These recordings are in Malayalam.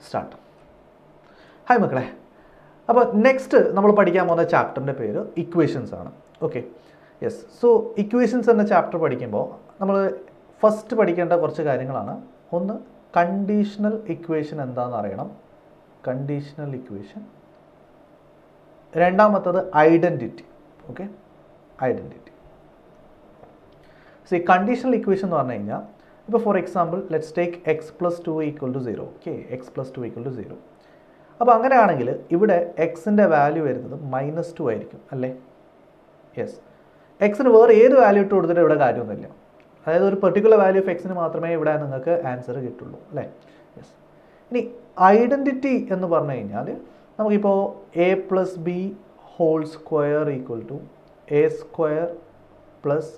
സ്റ്റാർട്ട്. ഹായ് മക്കളെ, അപ്പോൾ നെക്സ്റ്റ് നമ്മൾ പഠിക്കാൻ പോകുന്ന ചാപ്റ്ററിൻ്റെ പേര് ഇക്വേഷൻസ് ആണ്. Okay, yes. സോ ഇക്വേഷൻസ് എന്ന ചാപ്റ്റർ പഠിക്കുമ്പോൾ നമ്മൾ ഫസ്റ്റ് പഠിക്കേണ്ട കുറച്ച് കാര്യങ്ങളാണ്. ഒന്ന്, കണ്ടീഷണൽ ഇക്വേഷൻ എന്താണെന്ന് അറിയണം, കണ്ടീഷണൽ ഇക്വേഷൻ. രണ്ടാമത്തത് ഐഡൻറ്റിറ്റി. Okay, identity. സോ ഈ കണ്ടീഷണൽ ഇക്വേഷൻ എന്ന് പറഞ്ഞു കഴിഞ്ഞാൽ, ഇപ്പോൾ for example let's take x plus 2 equal to 0. Okay, x plus 2 equal to 0. അപ്പോൾ അങ്ങനെയാണെങ്കിൽ ഇവിടെ എക്സിൻ്റെ വാല്യൂ വരുന്നത് -2 ആയിരിക്കും അല്ലേ? യെസ്. എക്സിന് വേറെ ഏത് വാല്യൂ ഇട്ട് കൊടുത്തിട്ട് ഇവിടെ കാര്യമൊന്നുമില്ല. അതായത് ഒരു പെർട്ടിക്കുലർ വാല്യൂ ഓഫ് എക്സിന് മാത്രമേ ഇവിടെ നിങ്ങൾക്ക് ആൻസർ കിട്ടുള്ളൂ അല്ലേ? യെസ്. ഇനി ഐഡൻറ്റിറ്റി എന്ന് പറഞ്ഞു കഴിഞ്ഞാൽ നമുക്കിപ്പോൾ a plus b whole square equal to a square plus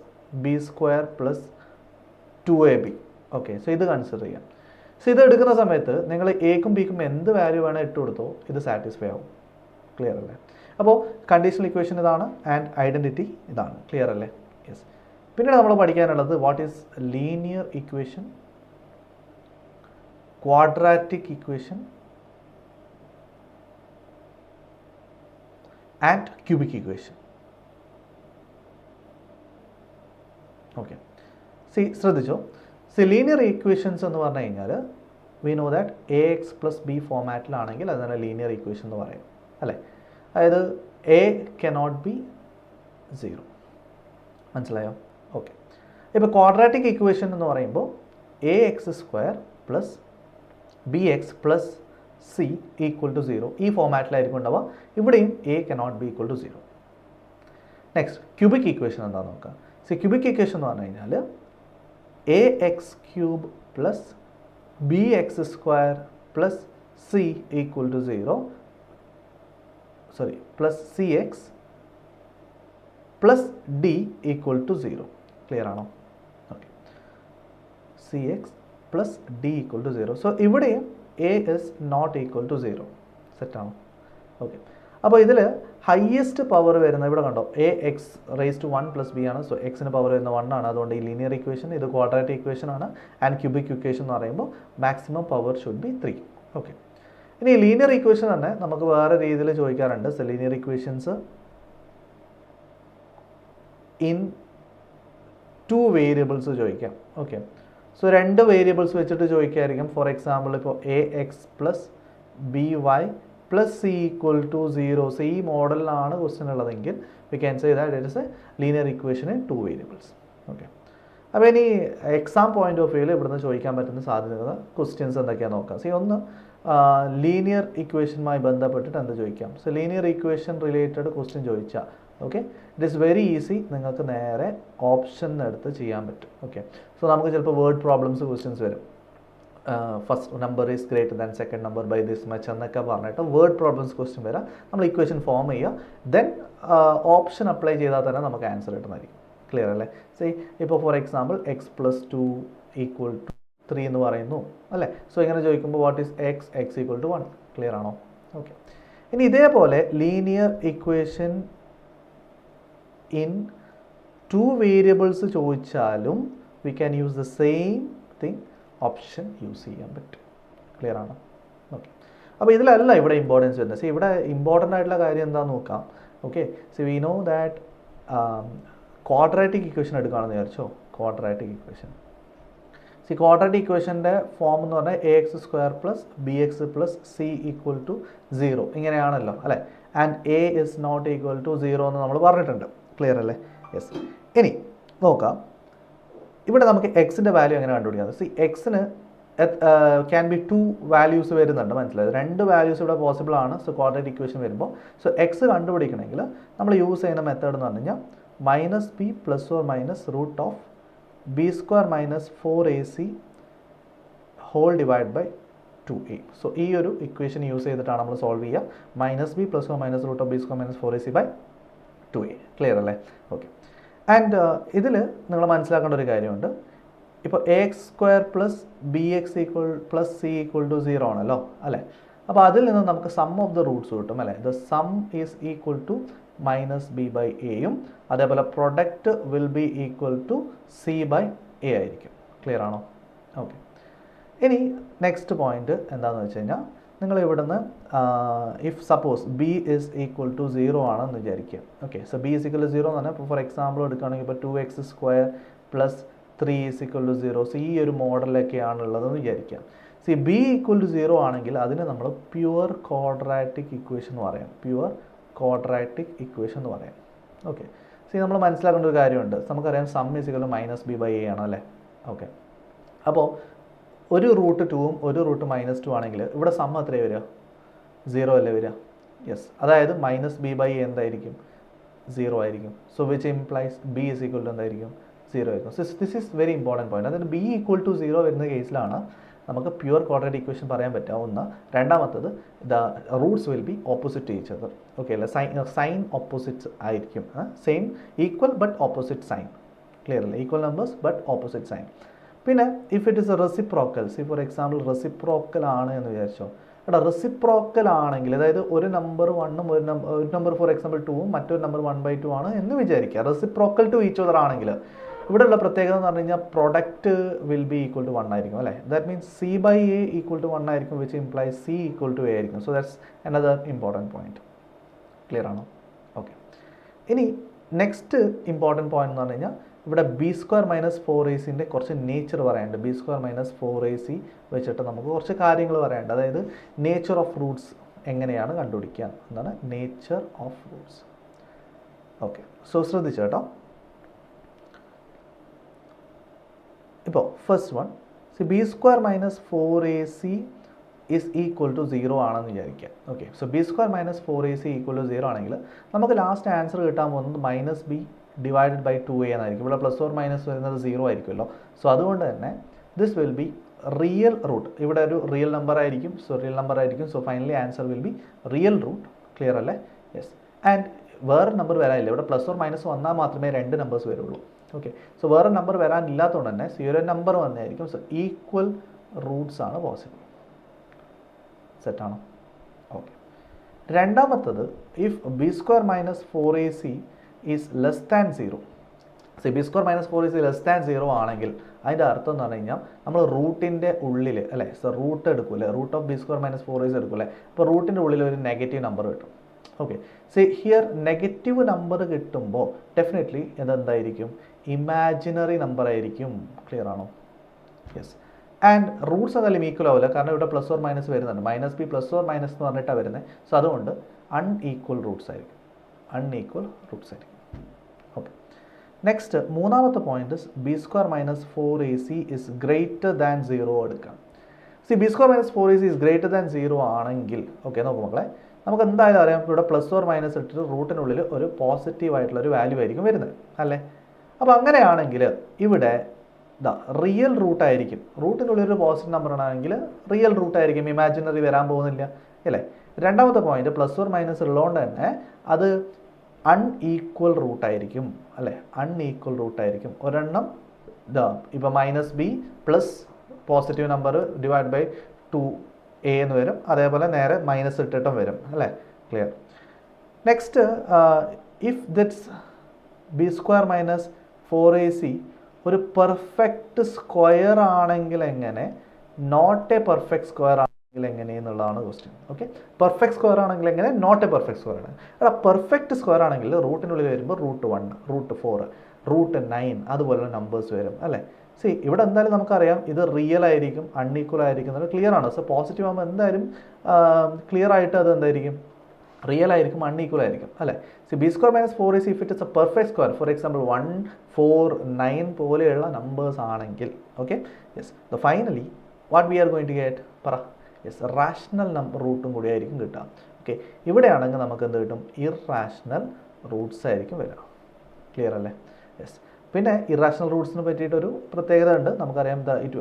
b square plus 2ab. Okay, so ഇത് കൺസിഡർ ചെയ്യാം. സോ ഇത് എടുക്കുന്ന സമയത്ത് നിങ്ങൾ എക്കും ബിക്കും എന്ത് വാല്യൂ വേണേൽ ഇട്ട് കൊടുത്തോ ഇത് സാറ്റിസ്ഫൈ ആവും. ക്ലിയർ അല്ലേ? അപ്പോൾ കണ്ടീഷണൽ ഇക്വേഷൻ ഇതാണ് ആൻഡ് ഐഡൻറ്റിറ്റി ഇതാണ്. ക്ലിയർ അല്ലേ? യെസ്. പിന്നീട് നമ്മൾ പഠിക്കാനുള്ളത് what is linear equation, quadratic equation and cubic equation. Okay, ശ്രദ്ധിച്ചോ. ലീനിയർ ഇക്വേഷൻസ് എന്ന് പറഞ്ഞു കഴിഞ്ഞാൽ we know that a x plus b ഫോമാറ്റിലാണെങ്കിൽ അതിനെ ലീനിയർ ഇക്വേഷൻ എന്ന് പറയും അല്ലേ? അതായത് എ കനോട്ട് ബി 0. മനസ്സിലായോ? ഓക്കെ. ഇപ്പോൾ ക്വാഡ്രാറ്റിക് ഇക്വേഷൻ എന്ന് പറയുമ്പോൾ a x square plus b x plus c equal to 0 ഈ ഫോമാറ്റിലായിരിക്കും ഉണ്ടാവുക. ഇവിടെയും a cannot be equal to 0. Next, cubic equation എന്താണെന്ന് നോക്കാം. ക്യൂബിക് ഇക്വേഷൻ എന്ന് പറഞ്ഞു കഴിഞ്ഞാൽ a x cube plus b x square plus c equal to 0, plus c x plus d equal to 0. Clear ആണോ? Okay, c x plus d equal to 0. So ഇവിടെയും a is not equal to 0. സെറ്റാണോ? ഓക്കെ. അപ്പോൾ ഇതിൽ ഹയസ്റ്റ് പവർ വരുന്നത് ഇവിടെ കണ്ടോ, a x raise to 1 plus b ആണ്. സോ എക്സിന് പവർ വരുന്ന 1 ആണ്. അതുകൊണ്ട് ഈ ലീനിയർ ഇക്വേഷൻ ഇത് ക്വാഡ്രാറ്റിക് ഇക്വേഷൻ ആണ്. ആൻഡ് ക്യൂബിക് ഇക്വേഷൻ എന്ന് പറയുമ്പോൾ maximum power should be 3. Okay. ഇനി ലീനിയർ ഇക്വേഷൻ തന്നെ നമുക്ക് വേറെ രീതിയിൽ ചോദിക്കാറുണ്ട്. So linear equations in 2 variables ചോദിക്കാം. ഓക്കെ, സോ 2 വേരിയബിൾസ് വെച്ചിട്ട് ചോദിക്കായിരിക്കും. ഫോർ എക്സാമ്പിൾ ഇപ്പോൾ a x plus b y plus c equal to 0. So ഈ മോഡലിലാണ് ക്വസ്റ്റ്യൻ ഉള്ളതെങ്കിൽ we can say that it is a linear equation in 2 variables. Okay. അപ്പോൾ ഇനി എക്സാം പോയിന്റ് ഓഫ് വ്യൂവിൽ ഇവിടുന്ന് ചോദിക്കാൻ പറ്റുന്ന സാധ്യത ക്വസ്റ്റ്യൻസ് എന്തൊക്കെയാണെന്ന് നോക്കാം. ഒന്ന്, ലീനിയർ ഇക്വേഷനുമായി ബന്ധപ്പെട്ടിട്ട് എന്ത് ചോദിക്കാം. So linear equation related question ചോദിച്ചാൽ okay, it is very easy. നിങ്ങൾക്ക് നേരെ ഓപ്ഷൻ എടുത്ത് ചെയ്യാൻ പറ്റും. ഓക്കെ, സോ നമുക്ക് ചിലപ്പോൾ വേർഡ് പ്രോബ്ലംസ് ക്വസ്റ്റ്യൻസ് വരും. First number is greater than second number by this much എന്നൊക്കെ പറഞ്ഞിട്ട് വേർഡ് പ്രോബ്ലംസ് ക്വസ്റ്റ്യൻ വരാം. നമ്മൾ ഇക്വേഷൻ ഫോം ചെയ്യുക, ദെൻ ഓപ്ഷൻ അപ്ലൈ ചെയ്താൽ തന്നെ നമുക്ക് ആൻസർ കിട്ടുന്നതായിരിക്കും. ക്ലിയർ അല്ലേ? ഇപ്പോൾ for example x plus 2 equal to 3 എന്ന് പറയുന്നു അല്ലേ? സോ ഇങ്ങനെ ചോദിക്കുമ്പോൾ what is x, x equal to 1. Clear ആണോ? ഓക്കെ. ഇനി ഇതേപോലെ ലീനിയർ ഇക്വേഷൻ ഇൻ 2 വേരിയബിൾസ് ചോദിച്ചാലും we can use the same thing, option use ചെയ്യാൻ പറ്റും. ക്ലിയർ ആണോ? ഓക്കെ. അപ്പോൾ ഇതിലല്ല ഇവിടെ ഇമ്പോർട്ടൻസ് വരുന്നത്. ഇവിടെ ഇമ്പോർട്ടൻ്റ് ആയിട്ടുള്ള കാര്യം എന്താണെന്ന് നോക്കാം. Okay, we know that quadratic equation എടുക്കുകയാണെന്ന് വിചാരിച്ചോ. ക്വാഡ്രാറ്റിക് ഇക്വേഷൻ, ക്വാഡ്രാറ്റിക് ഇക്വേഷൻ്റെ ഫോം എന്ന് പറഞ്ഞാൽ a x square plus b x plus c equal to 0 ഇങ്ങനെയാണല്ലോ അല്ലേ? And a is not equal to 0 എന്ന് നമ്മൾ പറഞ്ഞിട്ടുണ്ട്. ക്ലിയർ അല്ലേ? യെസ്. ഇനി നോക്കാം, ഇവിടെ നമുക്ക് എക്സിൻ്റെ വാല്യൂ എങ്ങനെ കണ്ടുപിടിക്കാം. എക്സിന് ക്യാൻ ബി 2 വാല്യൂസ് വരുന്നുണ്ട്. മനസ്സിലായത്? 2 വാല്യൂസ് ഇവിടെ പോസിബിൾ ആണ്. സോ ക്വാഡ്രാറ്റിക് ഇക്വേഷൻ വരുമ്പോൾ എക്സ് കണ്ടുപിടിക്കണമെങ്കിൽ നമ്മൾ യൂസ് ചെയ്യുന്ന മെത്തേഡ് എന്ന് പറഞ്ഞു കഴിഞ്ഞാൽ -b plus or minus root of b square minus 4ac whole divide by 2a. So ഈ ഒരു ഇക്വേഷൻ യൂസ് ചെയ്തിട്ടാണ് നമ്മൾ സോൾവ് ചെയ്യുക. -b plus or minus root of b square minus 4ac by 2a. Clear അല്ലേ? ഓക്കെ. ആൻഡ് ഇതിൽ നിങ്ങൾ മനസ്സിലാക്കേണ്ട ഒരു കാര്യമുണ്ട്. ഇപ്പോൾ a x square plus b x equal plus c equal to 0 ആണല്ലോ അല്ലേ? അപ്പോൾ അതിൽ നിന്ന് നമുക്ക് സം ഓഫ് ദ റൂട്ട്സ് കിട്ടും അല്ലേ? The sum is equal to -b by എയും അതേപോലെ product will be equal to c by a ആയിരിക്കും. ക്ലിയർ ആണോ? ഓക്കെ. ഇനി നെക്സ്റ്റ് പോയിന്റ് എന്താണെന്ന് വെച്ച് കഴിഞ്ഞാൽ നിങ്ങൾ ഇവിടുന്ന് if suppose b is equal to 0 ആണെന്ന് വിചാരിക്കുക. Okay, so b is equal to 0 എന്ന് പറഞ്ഞാൽ ഇപ്പോൾ ഫോർ എക്സാമ്പിൾ എടുക്കുകയാണെങ്കിൽ ഇപ്പോൾ 2x² plus 3 is equal to 0. So ഈ ഒരു മോഡലൊക്കെയാണുള്ളതെന്ന് വിചാരിക്കാം. സി ബി ഈക്വൽ ടു 0 ആണെങ്കിൽ അതിന് നമ്മൾ പ്യുവർ ക്വാഡ്രാറ്റിക് ഇക്വേഷൻ എന്ന് പറയാം. പ്യുവർ ക്വാഡ്രാറ്റിക് ഇക്വേഷൻ എന്ന് പറയാം. ഓക്കെ, സി നമ്മൾ മനസ്സിലാക്കേണ്ട ഒരു കാര്യമുണ്ട്. നമുക്കറിയാം some is equal to -b/a ആണ് അല്ലേ. ഓക്കെ, അപ്പോൾ ഒരു റൂട്ട് 2ഉം ഒരു റൂട്ട് -2 ആണെങ്കിൽ ഇവിടെ സം എത്രയാണ് വരിക? 0 അല്ലേ വരിക? യെസ്, അതായത് -b/a എന്തായിരിക്കും? 0 ആയിരിക്കും. So which implies b is equal to എന്തായിരിക്കും? 0 ആയിരിക്കും. So this is very important point. അതായത് ബി ഈക്വൽ ടു 0 വരുന്ന കേസിലാണ് നമുക്ക് പ്യുവർ ക്വാഡ്രാറ്റിക് ഇക്വേഷൻ പറയാൻ പറ്റുക. ഒന്ന്. രണ്ടാമത്തത് the roots will be opposite to each other. Okay അല്ലേ, സൈൻ ഓപ്പോസിറ്റ്സ് ആയിരിക്കും. Same equal but opposite sign. Clear അല്ലേ? Equal numbers but opposite sign. പിന്നെ if it is a reciprocal, see for example reciprocal ആണ് എന്ന് വിചാരിച്ചോ. എടാ റെസിപ്രോക്കൽ ആണെങ്കിൽ, അതായത് ഒരു നമ്പർ 1ഉം ഒരു നമ്പർ ഫോർ എക്സാമ്പിൾ 2ഉം മറ്റൊരു നമ്പർ 1/2 ആണ് എന്ന് വിചാരിക്കുക. റെസിപ്രോക്കൽ ടു ഈച്ച് അതർ ആണെങ്കിൽ ഇവിടെയുള്ള പ്രത്യേകത എന്ന് പറഞ്ഞു കഴിഞ്ഞാൽ product will be equal to 1 ആയിരിക്കും അല്ലേ. That means c/a equal to 1 ആയിരിക്കും, which implies c equal to a ആയിരിക്കും. So that's another important point. Clear ആണോ? ഓക്കെ, ഇനി നെക്സ്റ്റ് ഇമ്പോർട്ടൻറ്റ് പോയിന്റ് എന്ന് പറഞ്ഞു കഴിഞ്ഞാൽ ഇവിടെ b² - 4ac കുറച്ച് നേച്ചർ പറയാനുണ്ട്. b² - 4ac വെച്ചിട്ട് നമുക്ക് കുറച്ച് കാര്യങ്ങൾ പറയാനുണ്ട്. അതായത് നേച്ചർ ഓഫ് റൂട്ട്സ് എങ്ങനെയാണ് കണ്ടുപിടിക്കുക എന്നാണ് nature of roots. Okay, so ശ്രദ്ധിച്ചു കേട്ടോ. ഇപ്പോൾ first one, b² - 4ac is equal to 0 ആണെന്ന് വിചാരിക്കുക. Okay, so b² - 4ac equal to 0 ആണെങ്കിൽ നമുക്ക് ലാസ്റ്റ് ആൻസർ കിട്ടാൻ പോകുന്നത് -b ഡിവൈഡഡ് ബൈ 2a എന്നായിരിക്കും. ഇവിടെ പ്ലസ് ഓർ മൈനസ് വരുന്നത് 0 ആയിരിക്കുമല്ലോ. സോ അതുകൊണ്ട് തന്നെ this will be real root. ഇവിടെ ഒരു റിയൽ നമ്പർ ആയിരിക്കും. സോ റിയൽ നമ്പർ ആയിരിക്കും. So finally answer will be real root. Clear അല്ലേ? യെസ്. ആൻഡ് വേറെ നമ്പർ വരാനില്ല. ഇവിടെ പ്ലസ് ഓർ മൈനസ് വന്നാൽ മാത്രമേ 2 നമ്പേഴ്സ് വരുള്ളൂ. ഓക്കെ, സോ വേറെ നമ്പർ വരാനില്ലാത്തതുകൊണ്ട് തന്നെ സീറോ നമ്പർ വന്നായിരിക്കും. സോ ഈക്വൽ റൂട്ട്സ് ആണ് പോസിബിൾ. സെറ്റാണോ? ഓക്കെ, രണ്ടാമത്തത് if b² - 4ac is less than 0. So b² - 4ac less than 0 ആണെങ്കിൽ അതിൻ്റെ അർത്ഥം എന്ന് പറഞ്ഞു കഴിഞ്ഞാൽ നമ്മൾ റൂട്ടിൻ്റെ ഉള്ളിൽ അല്ലേ, സോ റൂട്ട് എടുക്കൂല്ലേ, റൂട്ട് ഓഫ് b² - 4ac എടുക്കൂല്ലേ. അപ്പോൾ റൂട്ടിൻ്റെ ഉള്ളിൽ ഒരു നെഗറ്റീവ് നമ്പർ കിട്ടും. Okay, so here negative number കിട്ടുമ്പോൾ ഡെഫിനറ്റ്ലി ഇതെന്തായിരിക്കും? ഇമാജിനറി നമ്പർ ആയിരിക്കും. ക്ലിയർ ആണോ? യെസ്. ആൻഡ് റൂട്ട്സ് എന്തായാലും ഈക്വൽ ആവില്ല, കാരണം ഇവിടെ പ്ലസ് ഓർ മൈനസ് വരുന്നുണ്ട്. -b പ്ലസ് ഓർ മൈനസ് എന്ന് പറഞ്ഞിട്ടാണ് വരുന്നത്. സോ അതുകൊണ്ട് അൺഈക്വൽ റൂട്ട്സ് ആയിരിക്കും. അൺഈക്വൽ റൂട്ട്സ് ആയിരിക്കും. ഓക്കെ, നെക്സ്റ്റ് മൂന്നാമത്തെ point b² - 4ac is greater than 0 എടുക്കാം. b² - 4ac is greater than 0 ആണെങ്കിൽ, ഓക്കെ നോക്കൂ മക്കളെ, നമുക്ക് എന്തായാലും അറിയാം ഇവിടെ പ്ലസ് ഓർ മൈനസ് ഇട്ടിട്ട് റൂട്ടിനുള്ളിൽ ഒരു പോസിറ്റീവ് ആയിട്ടുള്ള ഒരു വാല്യൂ ആയിരിക്കും വരുന്നത് അല്ലേ. അപ്പോൾ അങ്ങനെയാണെങ്കിൽ ഇവിടെ റിയൽ റൂട്ടായിരിക്കും. റൂട്ടിനുള്ളിൽ ഒരു പോസിറ്റീവ് നമ്പർ ആണെങ്കിൽ റിയൽ റൂട്ടായിരിക്കും, ഇമാജിനറി വരാൻ പോകുന്നില്ല അല്ലേ. രണ്ടാമത്തെ പോയിന്റ് പ്ലസ് ഓർ മൈനസ് ഉള്ളതുകൊണ്ട് തന്നെ അത് അൺഈക്വൽ റൂട്ടായിരിക്കും അല്ലേ. അൺഈക്വൽ റൂട്ടായിരിക്കും. ഒരെണ്ണം ഇപ്പോൾ -b plus positive number divide by 2a എന്ന് വരും. അതേപോലെ നേരെ മൈനസ് ഇട്ടിട്ടും വരും അല്ലേ. Clear. Next if ദിറ്റ്സ് b² - 4ac ഒരു പെർഫെക്റ്റ് സ്ക്വയർ ആണെങ്കിൽ എങ്ങനെ, നോട്ട് എ പെർഫെക്റ്റ് സ്ക്വയർ ആണെങ്കിൽ എങ്ങനെ എന്നുള്ളതാണ് ക്വസ്റ്റ്യൻ. ഓക്കെ, പെർഫെക്റ്റ് സ്ക്വയർ ആണെങ്കിൽ എങ്ങനെ, നോട്ട് എ പെർഫെക്റ്റ് സ്ക്വയർ ആണ്. എടാ പെർഫെക്റ്റ് സ്ക്വയർ ആണെങ്കിൽ റൂട്ടിനുള്ളിൽ വരുമ്പോൾ √1, √4, √9 അതുപോലെ നമ്പേഴ്സ് വരും അല്ലേ. സി ഇവിടെ എന്തായാലും നമുക്കറിയാം ഇത് റിയൽ ആയിരിക്കും, അൺഈക്വൽ ആയിരിക്കും എന്നുള്ളത് ക്ലിയർ ആണ്. സോ പോസിറ്റീവ് ആകുമ്പോൾ എന്തായാലും ക്ലിയർ ആയിട്ട് അത് എന്തായിരിക്കും, റിയൽ ആയിരിക്കും, അൺഈക്വൽ ആയിരിക്കും അല്ലേ. See b² - 4ac if it is a perfect square, for example 1, 4, 9 പോലെയുള്ള നമ്പേഴ്സ് ആണെങ്കിൽ, okay yes, finally what we are going to get പറ, യെസ് റാഷണൽ നമ്പർ റൂട്ടും കൂടി ആയിരിക്കും കിട്ടുക. ഓക്കെ, ഇവിടെയാണെങ്കിൽ നമുക്ക് എന്ത് കിട്ടും, ഇറാഷണൽ റൂട്ട്സ് ആയിരിക്കും വരിക. ക്ലിയർ അല്ലേ? യെസ്. പിന്നെ ഇറാഷണൽ റൂട്ട്സിനെ പറ്റിയിട്ടൊരു പ്രത്യേകത ഉണ്ട്. നമുക്കറിയാം it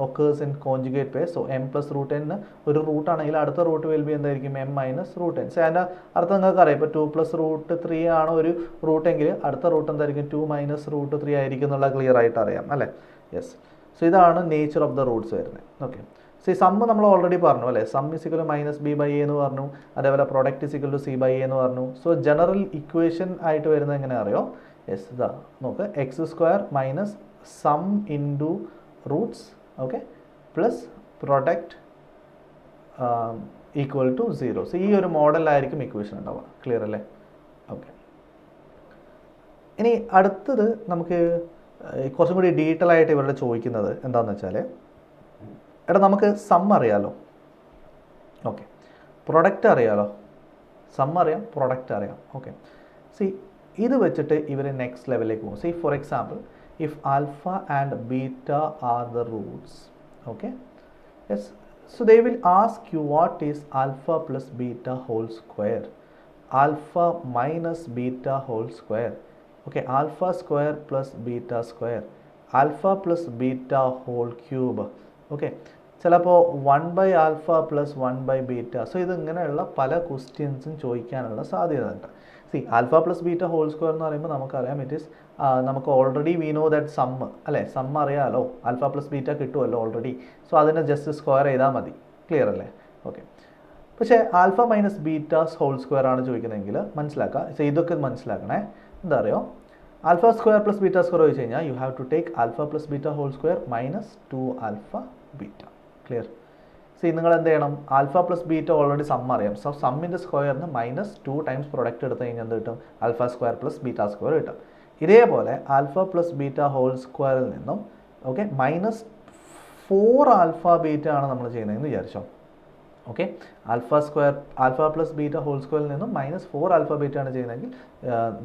occurs in conjugate pace. So m + √n ഒരു റൂട്ടാണെങ്കിൽ അടുത്ത റൂട്ട് വിൽ ബി എന്തായിരിക്കും, m - √n. സോ അതിൻ്റെ അർത്ഥം നിങ്ങൾക്ക് അറിയാം, ഇപ്പോൾ 2 + √3 ആണ് ഒരു റൂട്ടെങ്കിൽ അടുത്ത റൂട്ട് എന്തായിരിക്കും, 2 - √3 ആയിരിക്കും എന്നുള്ള ക്ലിയർ ആയിട്ട് അറിയാം അല്ലേ. യെസ്. സോ ഇതാണ് നേച്ചർ ഓഫ് ദ റൂട്ട്സ് വരുന്നത്. ഓക്കെ, സോ ഈ സമ്മ് നമ്മൾ ഓൾറെഡി പറഞ്ഞു അല്ലേ. Some is equal to -b/a എന്ന് പറഞ്ഞു. അതേപോലെ product is equal to c/a എന്ന് പറഞ്ഞു. സോ ജനറൽ ഇക്വേഷൻ ആയിട്ട് വരുന്നത് എങ്ങനെ അറിയോ, യെസ് ഇതാ നോക്ക്, x² - sum into roots okay plus product equal to 0. So ഈ ഒരു മോഡലായിരിക്കും ഇക്വേഷൻ ഉണ്ടാവുക. ക്ലിയർ അല്ലേ? ഓക്കെ. ഇനി അടുത്തത് നമുക്ക് കുറച്ചും കൂടി ഡീറ്റെയിൽ ആയിട്ട് ഇവരുടെ ചോദിക്കുന്നത് എന്താണെന്ന് വെച്ചാൽ, എടാ നമുക്ക് സം അറിയാലോ, ഓക്കെ, പ്രൊഡക്റ്റ് അറിയാലോ, സം അറിയാം, പ്രൊഡക്റ്റ് അറിയാം, ഓക്കെ. സി ഇത് വെച്ചിട്ട് ഇവർ നെക്സ്റ്റ് ലെവലിലേക്ക് പോകും. C for example, if alpha and beta are the Roots, okay, yes, so they will ask you what is alpha plus beta whole square, alpha minus beta whole square, okay, alpha square plus beta square, alpha plus beta whole cube, okay, ചിലപ്പോൾ 1/alpha plus 1/beta. സോ ഇതിങ്ങനെയുള്ള പല ക്വസ്റ്റ്യൻസും ചോദിക്കാനുള്ള സാധ്യത ഉണ്ട്. See alpha plus beta whole square എന്ന് പറയുമ്പോൾ നമുക്കറിയാം ഇറ്റ് ഈസ് നമുക്ക് already we know that sum അല്ലേ, സം അറിയാമല്ലോ, ആൽഫ പ്ലസ് ബീറ്റ കിട്ടുമല്ലോ ഓൾറെഡി. സോ അതിനെ ജസ്റ്റ് സ്ക്വയർ ചെയ്താൽ മതി. ക്ലിയർ അല്ലേ? ഓക്കെ. പക്ഷേ alpha minus beta's whole square ആണ് ചോദിക്കുന്നതെങ്കിൽ മനസ്സിലാക്കുക. സോ ഇതൊക്കെ മനസ്സിലാക്കണേ. എന്താ അറിയോ, alpha square plus beta square ചോദിച്ചു കഴിഞ്ഞാൽ you have to take alpha plus beta whole square minus 2 alpha beta. Clear? See നിങ്ങൾ എന്ത് ചെയ്യണം, alpha plus beta already sum അറിയാം. സോ സമ്മിൻ്റെ സ്ക്വയറിന് -2 ടൈംസ് പ്രൊഡക്റ്റ് എടുത്ത് കഴിഞ്ഞാൽ എന്ത് കിട്ടും, alpha square plus beta square കിട്ടും. ഇതേപോലെ ആൽഫ പ്ലസ് ബീറ്റ ഹോൾ സ്ക്വയറിൽ നിന്നും ഓക്കെ -4 ആൽഫ ബീറ്റ ആണ് നമ്മൾ ചെയ്യുന്നതെന്ന് വിചാരിച്ചോ. Okay, alpha plus beta whole സ്ക്വയറിൽ നിന്നും -4 ആൽഫ ബീറ്റ ആണ് ചെയ്യുന്നതെങ്കിൽ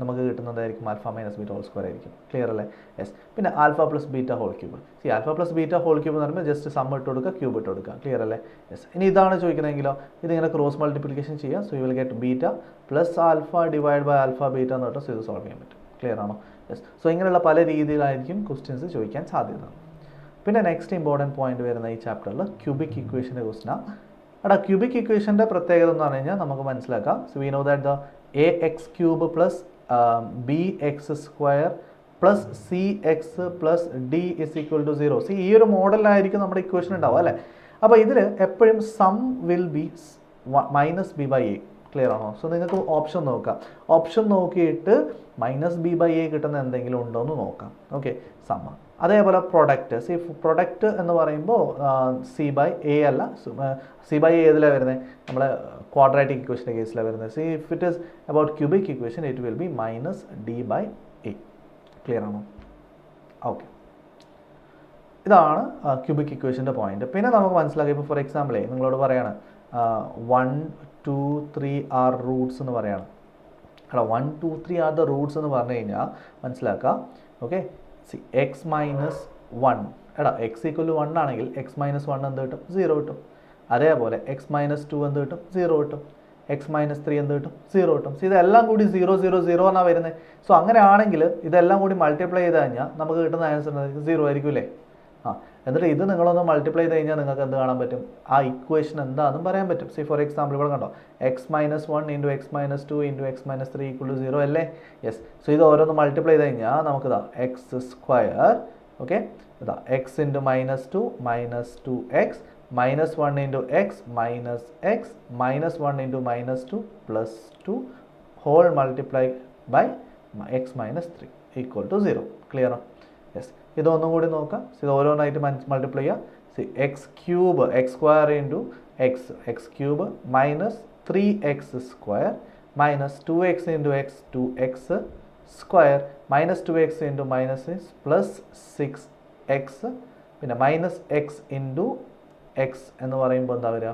നമുക്ക് കിട്ടുന്നതായിരിക്കും alpha minus beta whole square ആയിരിക്കും. ക്ലിയർ അല്ലേ? യെസ്. പിന്നെ alpha plus beta whole cube. See alpha plus beta whole cube എന്ന് പറയുമ്പോൾ ജസ്റ്റ് സം ഇട്ട് കൊടുക്കുക, ക്യൂബ് ഇട്ട് കൊടുക്കുക. ക്ലിയർ അല്ലേ? യെസ്. ഇനി ഇതാണ് ചോദിക്കുന്നതെങ്കിലോ, ഇതിങ്ങനെ ക്രോസ് മൾട്ടിപ്ലിക്കേഷൻ ചെയ്യുക. So you will get beta plus alpha divide by alpha beta എന്ന് പറഞ്ഞാൽ ഇത് സോൾവ് ചെയ്യാൻ പറ്റും. ക്ലിയർ ആണോ? യെസ്. സോ ഇങ്ങനെയുള്ള പല രീതിയിലായിരിക്കും ക്വസ്റ്റ്യൻസ് ചോദിക്കാൻ സാധ്യത. പിന്നെ നെക്സ്റ്റ് ഇമ്പോർട്ടൻറ്റ് പോയിന്റ് വരുന്ന ഈ ചാപ്റ്ററിൽ ക്യൂബിക് ഇക്വേഷൻ്റെ ക്വസ്റ്റനാണ്. അവിടെ ക്യൂബിക് ഇക്വേഷൻ്റെ പ്രത്യേകത എന്ന് പറഞ്ഞു കഴിഞ്ഞാൽ നമുക്ക് മനസ്സിലാക്കാം. So we know that the a x cube plus b x square plus c x plus d is equal to 0. See ഈ ഒരു മോഡലിലായിരിക്കും നമ്മുടെ ഇക്വേഷൻ ഉണ്ടാവുക അല്ലേ. അപ്പോൾ ഇതിൽ എപ്പോഴും sum will be -b/a. Clear ആണോ? സോ നിങ്ങൾക്ക് ഓപ്ഷൻ നോക്കാം. ഓപ്ഷൻ നോക്കിയിട്ട് -b/a കിട്ടുന്ന എന്തെങ്കിലും ഉണ്ടോ എന്ന് നോക്കാം. Okay, sum. അതേപോലെ പ്രൊഡക്റ്റ്. സി പ്രൊഡക്റ്റ് എന്ന് പറയുമ്പോൾ c/a അല്ല, c/a ഏതിലാണ് വരുന്നത്, നമ്മളെ ക്വാഡ്രാറ്റിക് ഇക്വേഷൻ്റെ കേസിലാണ് വരുന്നത്. C if it is about cubic equation it will be -d/a. Clear ആണോ? ഓക്കെ, ഇതാണ് ക്യൂബിക് ഇക്വേഷൻ്റെ പോയിന്റ്. പിന്നെ നമുക്ക് മനസ്സിലാക്കാം, ഇപ്പോൾ ഫോർ എക്സാമ്പിളേ നിങ്ങളോട് പറയാണ് 1, 2, 3 ആർ റൂട്ട്സ് എന്ന് പറയാണ്. അല്ല 1, 2, 3 ആർ ദ റൂട്ട്സ് എന്ന് പറഞ്ഞു കഴിഞ്ഞാൽ മനസ്സിലാക്കാം. ഓക്കെ, സി എക്സ് മൈനസ് 1, എടാ എക്സ് ഈക്വൽ ടു 1 ആണെങ്കിൽ എക്സ് മൈനസ് 1 എന്ത് കിട്ടും, 0 കിട്ടും. അതേപോലെ എക്സ് മൈനസ് 2 എന്ത് കിട്ടും, 0 കിട്ടും. എക്സ് മൈനസ് 3 എന്ത് കിട്ടും, 0 കിട്ടും. സോ ഇതെല്ലാം കൂടി 0, 0, 0 എന്നാണ് വരുന്നത്. സോ അങ്ങനെ ആണെങ്കിൽ ഇതെല്ലാം കൂടി മൾട്ടിപ്ലൈ ചെയ്ത് കഴിഞ്ഞാൽ നമുക്ക് കിട്ടുന്ന ആൻസർ 0 ആയിരിക്കും അല്ലേ. എന്നിട്ട് ഇത് നിങ്ങളൊന്ന് മൾട്ടിപ്ലൈ ചെയ്ത് കഴിഞ്ഞാൽ നിങ്ങൾക്ക് എന്ത് കാണാൻ പറ്റും, ആ ഇക്വേഷൻ എന്താണെന്നും പറയാൻ പറ്റും. സി ഫോർ എക്സാമ്പിൾ ഇവിടെ കണ്ടോ, x minus 1 into x minus 2 into x minus 3 equal to 0 അല്ലേ. യെസ്. സോ ഇത് ഓരോന്ന് മൾട്ടിപ്ലൈ ചെയ്ത് കഴിഞ്ഞാൽ നമുക്ക് ഇതാ എക്സ് സ്ക്വയർ, ഓക്കെ, ഇതാ x into -2 -2x -1 into x minus x -1 into -2 +2 whole multiply by x minus 3 equal to 0. ക്ലിയറോ? യെസ്. ഇതൊന്നും കൂടി നോക്കാം. ഇത് ഓരോന്നായിട്ട് മൾട്ടിപ്ലൈ ചെയ്യുക. See x cube, x square into x cube -3x square -2x into x 2x square -2x into -6 +6x പിന്നെ -x ഇൻറ്റു എക്സ് എന്ന് പറയുമ്പോൾ എന്താ വരിക,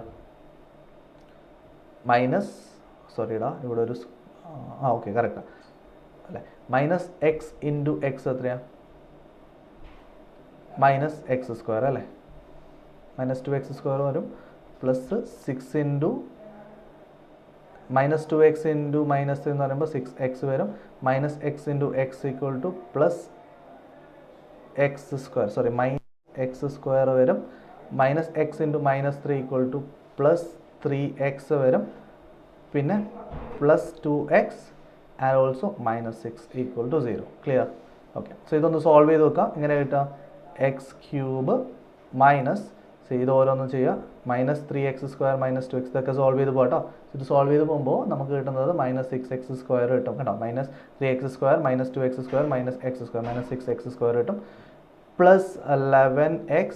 ഇവിടെ ഒരു ഓക്കെ കറക്റ്റാണ് അല്ലേ, -x ഇൻറ്റു എക്സ് എത്രയാണ്, -x സ്ക്വയർ അല്ലേ, -2x സ്ക്വയർ വരും +6 ഇൻറ്റു -2x ഇൻറ്റു -3 എന്ന് പറയുമ്പോൾ 6x വരും -x into x equal to +x square -x square വരും -x into -3 equal to +3x വരും പിന്നെ +2x and also -6 equal to 0. Clear? Okay. So ഇതൊന്ന് സോൾവ് ചെയ്ത് വെക്കാം. ഇങ്ങനെ കിട്ടുക എക്സ് ക്യൂബ് മൈനസ്, ഇത് ഓരോന്നും ചെയ്യുക, -3x സ്ക്വയർ -2x ഇതൊക്കെ സോൾവ് ചെയ്ത് പോകട്ടോ. ഇത് സോൾവ് ചെയ്ത് പോകുമ്പോൾ നമുക്ക് കിട്ടുന്നത് -6x സ്ക്വയർ കിട്ടും കേട്ടോ. -3x square -2x square -x square -6x square കിട്ടും +11x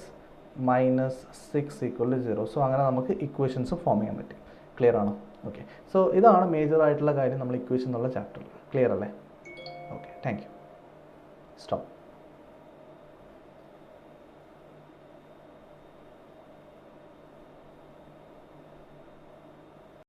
മൈനസ് 6 = 0. സോ അങ്ങനെ നമുക്ക് ഇക്വേഷൻസ് ഫോം ചെയ്യാൻ പറ്റും. ക്ലിയർ ആണോ? ഓക്കെ. സോ ഇതാണ് മേജർ ആയിട്ടുള്ള കാര്യം നമ്മൾ ഇക്വേഷൻ എന്നുള്ള ചാപ്റ്ററിൽ. ക്ലിയർ അല്ലേ? Okay, thank you. സ്റ്റോപ്പ്.